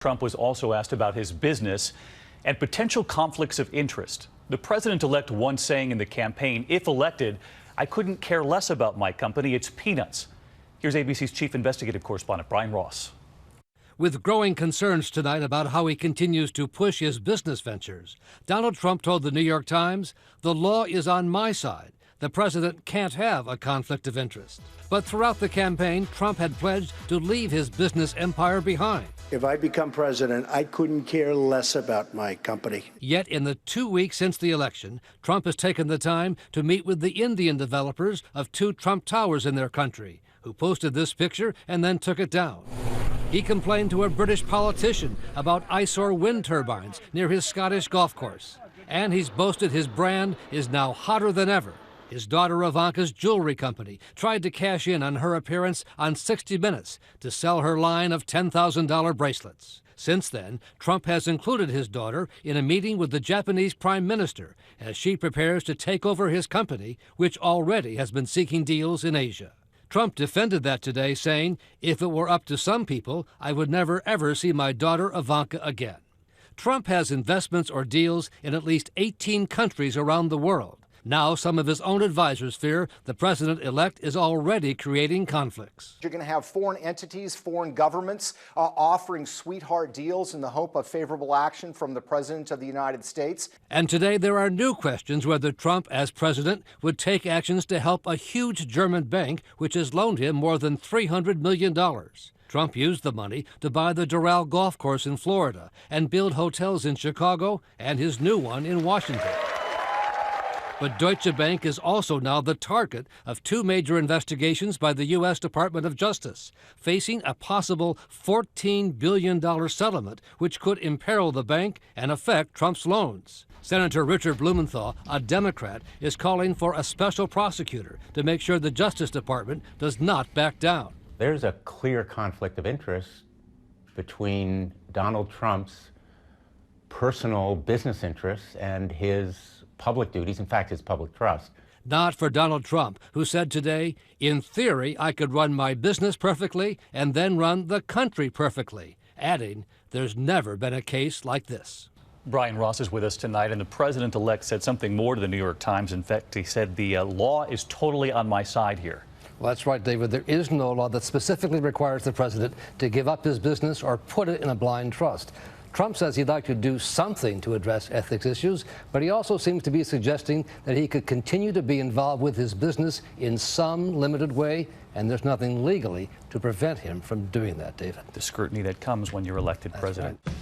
Trump was also asked about his business and potential conflicts of interest. The president-elect once saying in the campaign, if elected, I couldn't care less about my company. It's peanuts. Here's ABC's chief investigative correspondent, Brian Ross. With growing concerns tonight about how he continues to push his business ventures, Donald Trump told the New York Times, the law is on my side. The president can't have a conflict of interest. But throughout the campaign, Trump had pledged to leave his business empire behind. If I become president, I couldn't care less about my company. Yet in the 2 weeks since the election, Trump has taken the time to meet with the Indian developers of 2 Trump towers in their country, who posted this picture and then took it down. He complained to a British politician about eyesore wind turbines near his Scottish golf course. And he's boasted his brand is now hotter than ever. His daughter Ivanka's jewelry company tried to cash in on her appearance on 60 Minutes to sell her line of $10,000 bracelets. Since then, Trump has included his daughter in a meeting with the Japanese Prime Minister as she prepares to take over his company, which already has been seeking deals in Asia. Trump defended that today, saying, if it were up to some people, I would never ever see my daughter Ivanka again. Trump has investments or deals in at least 18 countries around the world. Now, some of his own advisors fear the president-elect is already creating conflicts. You're going to have foreign entities, foreign governments offering sweetheart deals in the hope of favorable action from the President of the United States. And today there are new questions whether Trump, as president, would take actions to help a huge German bank which has loaned him more than $300 million. Trump used the money to buy the Doral golf course in Florida and build hotels in Chicago and his new one in Washington. But Deutsche Bank is also now the target of 2 major investigations by the U.S. Department of Justice, facing a possible $14 billion settlement which could imperil the bank and affect Trump's loans. Senator Richard Blumenthal, a Democrat, is calling for a special prosecutor to make sure the Justice Department does not back down. There's a clear conflict of interest between Donald Trump's personal business interests and his public duties, in fact, his public trust. Not for Donald Trump, who said today, in theory, I could run my business perfectly and then run the country perfectly, adding, there's never been a case like this. Brian Ross is with us tonight, and the president-elect said something more to the New York Times. In fact, he said the law is totally on my side here. Well, that's right, David. There is no law that specifically requires the president to give up his business or put it in a blind trust. Trump says he'd like to do something to address ethics issues, but he also seems to be suggesting that he could continue to be involved with his business in some limited way, and there's nothing legally to prevent him from doing that, David. The scrutiny that comes when you're elected president. Right.